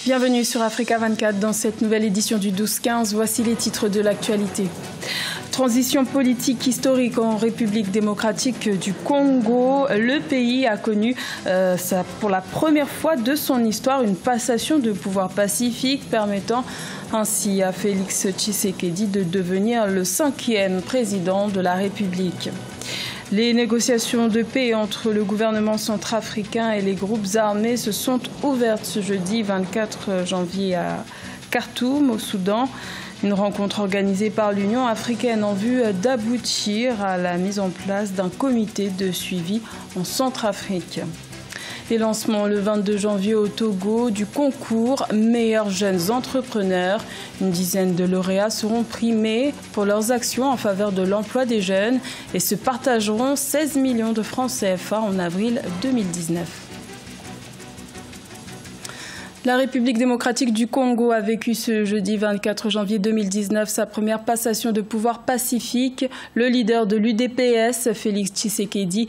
Bienvenue sur Africa 24 dans cette nouvelle édition du 12-15. Voici les titres de l'actualité. Transition politique historique en République démocratique du Congo. Le pays a connu pour la première fois de son histoire une passation de pouvoir pacifique permettant ainsi à Félix Tshisekedi de devenir le 5e président de la République. Les négociations de paix entre le gouvernement centrafricain et les groupes armés se sont ouvertes ce jeudi 24 janvier à Khartoum, au Soudan. Une rencontre organisée par l'Union africaine en vue d'aboutir à la mise en place d'un comité de suivi en Centrafrique. Et lancement le 22 janvier au Togo du concours Meilleurs jeunes entrepreneurs. Une dizaine de lauréats seront primés pour leurs actions en faveur de l'emploi des jeunes et se partageront 16 millions de francs CFA en avril 2019. La République démocratique du Congo a vécu ce jeudi 24 janvier 2019 sa première passation de pouvoir pacifique. Le leader de l'UDPS, Félix Tshisekedi,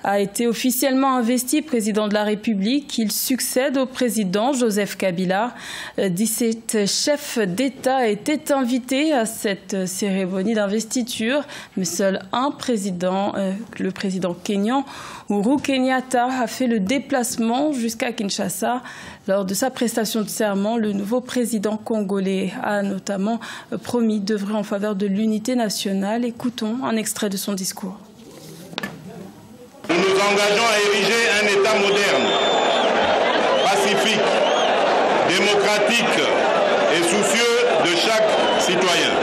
a été officiellement investi président de la République. Il succède au président Joseph Kabila. 17 chefs d'État étaient invités à cette cérémonie d'investiture, mais seul un président, le président kényan, Uhuru Kenyatta, a fait le déplacement jusqu'à Kinshasa. Lors de sa prestation de serment, le nouveau président congolais a notamment promis d'œuvrer en faveur de l'unité nationale. Écoutons un extrait de son discours. Nous nous engageons à ériger un État moderne, pacifique, démocratique et soucieux de chaque citoyen.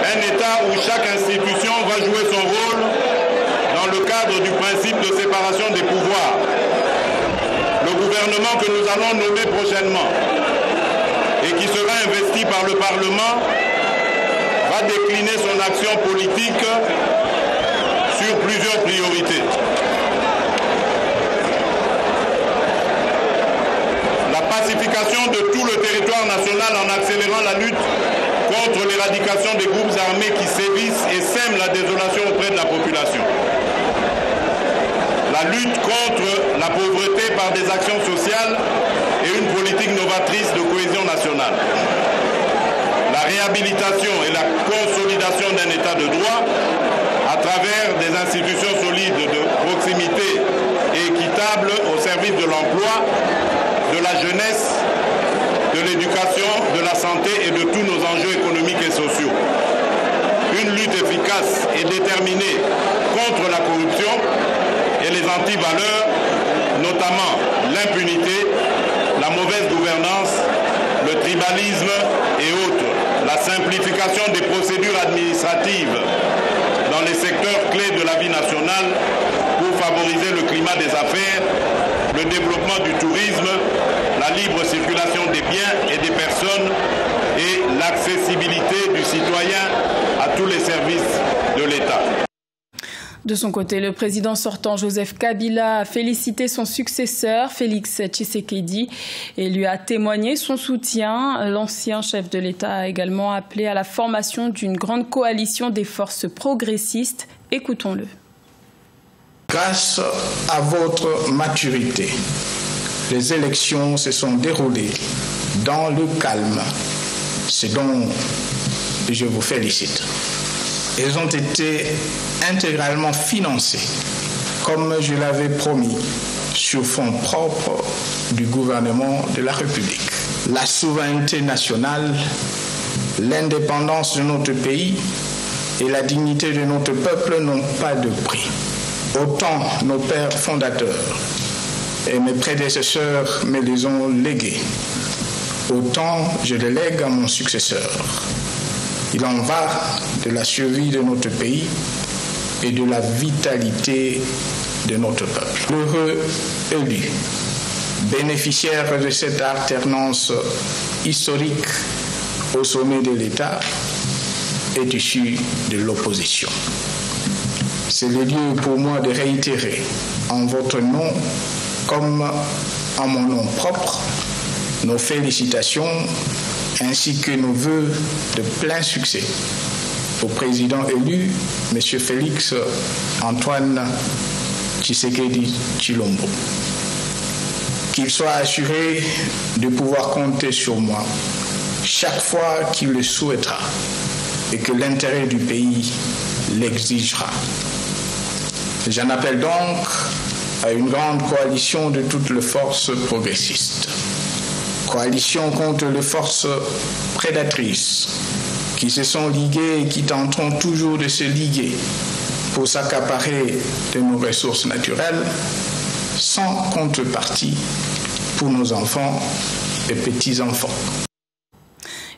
Un État où chaque institution va jouer son rôle dans le cadre du principe de séparation des pouvoirs. Le gouvernement que nous allons nommer prochainement et qui sera investi par le Parlement va décliner son action politique sur plusieurs priorités. La pacification de tout le territoire national en accélérant la lutte contre l'éradication des groupes armés qui sévissent et sèment la désolation auprès de la population. La lutte contre la pauvreté par des actions sociales et une politique novatrice de cohésion nationale. La réhabilitation et la consolidation d'un État de droit à travers des institutions solides de proximité et équitables au service de l'emploi, de la jeunesse, de l'éducation, de la santé et de tous nos enjeux économiques et sociaux. Une lutte efficace et déterminée contre la corruption et les antivaleurs, notamment l'impunité, la mauvaise gouvernance, le tribalisme et autres, la simplification des procédures administratives dans les secteurs clés de la vie nationale pour favoriser le climat des affaires, le développement du tourisme, la libre circulation des biens et des personnes et l'accessibilité du citoyen à tous les services de l'État. De son côté, le président sortant Joseph Kabila a félicité son successeur Félix Tshisekedi et lui a témoigné son soutien. L'ancien chef de l'État a également appelé à la formation d'une grande coalition des forces progressistes. Écoutons-le. Grâce à votre maturité, les élections se sont déroulées dans le calme, ce dont je vous félicite. Elles ont été intégralement financées, comme je l'avais promis, sur fonds propres du gouvernement de la République. La souveraineté nationale, l'indépendance de notre pays et la dignité de notre peuple n'ont pas de prix. Autant nos pères fondateurs et mes prédécesseurs me les ont légués, autant je les lègue à mon successeur. Il en va de la survie de notre pays et de la vitalité de notre peuple. L'heureux élu, bénéficiaire de cette alternance historique au sommet de l'État, est issu de l'opposition. C'est le lieu pour moi de réitérer en votre nom comme en mon nom propre nos félicitations ainsi que nos vœux de plein succès au président élu, M. Félix Antoine Tshisekedi Tshilombo, qu'il soit assuré de pouvoir compter sur moi chaque fois qu'il le souhaitera et que l'intérêt du pays l'exigera. J'en appelle donc à une grande coalition de toutes les forces progressistes. Coalition contre les forces prédatrices qui se sont liguées et qui tenteront toujours de se liguer pour s'accaparer de nos ressources naturelles sans contrepartie pour nos enfants et petits-enfants.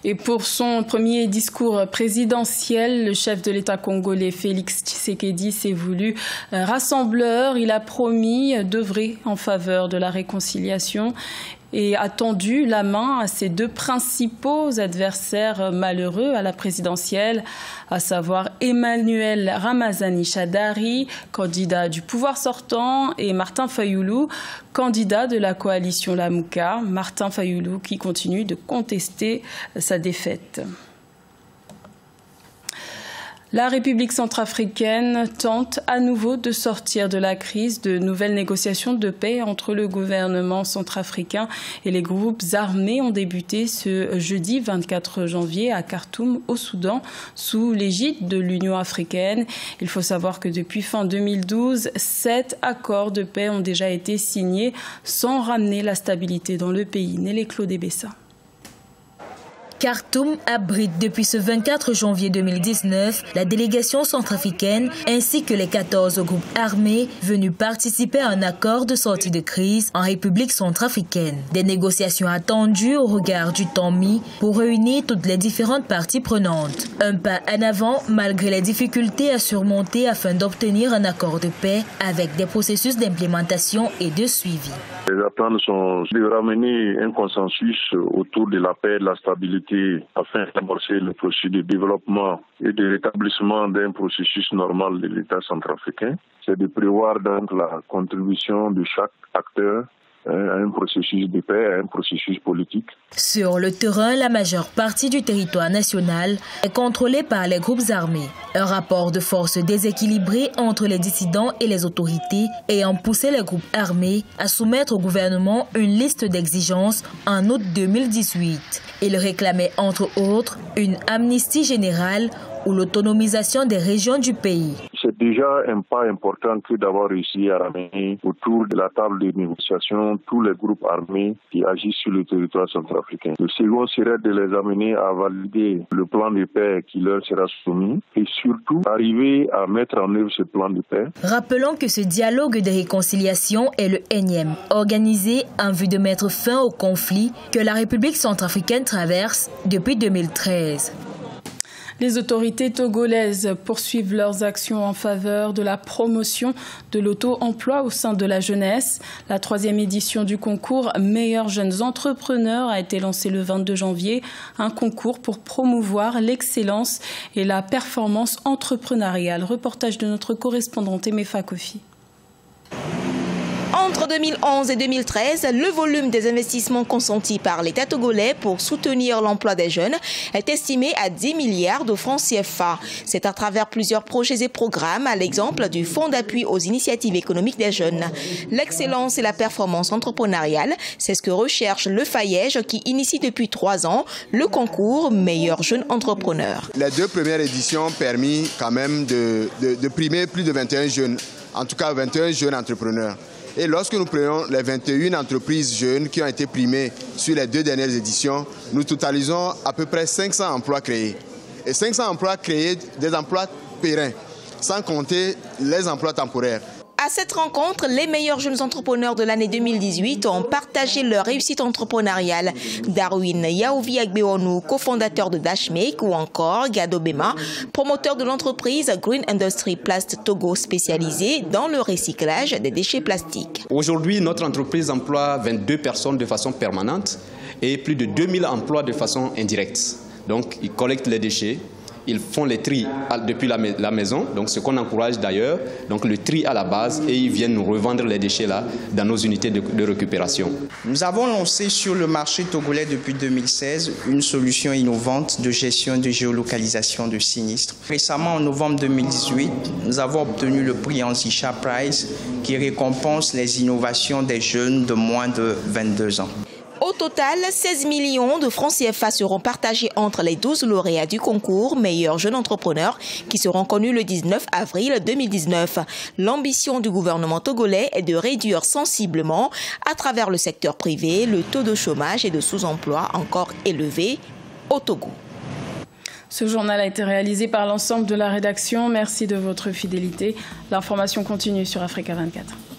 Et pour son premier discours présidentiel, le chef de l'État congolais Félix Tshisekedi s'est voulu rassembleur. Il a promis d'œuvrer en faveur de la réconciliation et a tendu la main à ses deux principaux adversaires malheureux à la présidentielle, à savoir Emmanuel Ramazani Shadary, candidat du pouvoir sortant, et Martin Fayulu, candidat de la coalition Lamuka. Martin Fayulu qui continue de contester sa défaite. La République centrafricaine tente à nouveau de sortir de la crise. De nouvelles négociations de paix entre le gouvernement centrafricain et les groupes armés ont débuté ce jeudi 24 janvier à Khartoum, au Soudan, sous l'égide de l'Union africaine. Il faut savoir que depuis fin 2012, 7 accords de paix ont déjà été signés sans ramener la stabilité dans le pays. Nelly Claude Bessa. Khartoum abrite depuis ce 24 janvier 2019 la délégation centrafricaine ainsi que les 14 groupes armés venus participer à un accord de sortie de crise en République centrafricaine. Des négociations attendues au regard du temps mis pour réunir toutes les différentes parties prenantes. Un pas en avant malgré les difficultés à surmonter afin d'obtenir un accord de paix avec des processus d'implémentation et de suivi. Les attentes sont de ramener un consensus autour de la paix et de la stabilité afin d'amorcer le processus de développement et de rétablissement d'un processus normal de l'État centrafricain. C'est de prévoir donc la contribution de chaque acteur à un processus de paix, à un processus politique. Sur le terrain, la majeure partie du territoire national est contrôlée par les groupes armés. Un rapport de force déséquilibré entre les dissidents et les autorités ayant poussé les groupes armés à soumettre au gouvernement une liste d'exigences en août 2018. Il réclamait entre autres une amnistie générale ou l'autonomisation des régions du pays. C'est déjà un pas important que d'avoir réussi à ramener autour de la table de négociation tous les groupes armés qui agissent sur le territoire centrafricain. Le second serait de les amener à valider le plan de paix qui leur sera soumis et surtout arriver à mettre en œuvre ce plan de paix. Rappelons que ce dialogue de réconciliation est le énième, organisé en vue de mettre fin au conflit que la République centrafricaine traverse depuis 2013. Les autorités togolaises poursuivent leurs actions en faveur de la promotion de l'auto-emploi au sein de la jeunesse. La 3e édition du concours Meilleurs jeunes entrepreneurs a été lancée le 22 janvier. Un concours pour promouvoir l'excellence et la performance entrepreneuriale. Reportage de notre correspondante Emefa Kofi. Entre 2011 et 2013, le volume des investissements consentis par l'État togolais pour soutenir l'emploi des jeunes est estimé à 10 milliards de francs CFA. C'est à travers plusieurs projets et programmes, à l'exemple du Fonds d'appui aux initiatives économiques des jeunes. L'excellence et la performance entrepreneuriale, c'est ce que recherche le FAIEJ qui initie depuis 3 ans le concours Meilleurs jeunes entrepreneurs. Les 2 premières éditions ont permis quand même de primer plus de 21 jeunes, en tout cas 21 jeunes entrepreneurs. Et lorsque nous prenons les 21 entreprises jeunes qui ont été primées sur les 2 dernières éditions, nous totalisons à peu près 500 emplois créés. Et 500 emplois créés, des emplois pérennes, sans compter les emplois temporaires. À cette rencontre, les meilleurs jeunes entrepreneurs de l'année 2018 ont partagé leur réussite entrepreneuriale. Darwin Yaouvi Agbeonu, cofondateur de Dashmake, ou encore Gado Bema, promoteur de l'entreprise Green Industry Plast Togo spécialisée dans le recyclage des déchets plastiques. Aujourd'hui, notre entreprise emploie 22 personnes de façon permanente et plus de 2000 emplois de façon indirecte. Donc, ils collectent les déchets, ils font les tris depuis la maison, donc ce qu'on encourage d'ailleurs, donc le tri à la base, et ils viennent nous revendre les déchets là dans nos unités de récupération. Nous avons lancé sur le marché togolais depuis 2016 une solution innovante de gestion de géolocalisation de sinistres. Récemment, en novembre 2018, nous avons obtenu le prix Anzisha Prize qui récompense les innovations des jeunes de moins de 22 ans. Au total, 16 millions de francs CFA seront partagés entre les 12 lauréats du concours Meilleur jeune entrepreneur qui seront connus le 19 avril 2019. L'ambition du gouvernement togolais est de réduire sensiblement, à travers le secteur privé, le taux de chômage et de sous-emploi encore élevé au Togo. Ce journal a été réalisé par l'ensemble de la rédaction. Merci de votre fidélité. L'information continue sur Africa 24.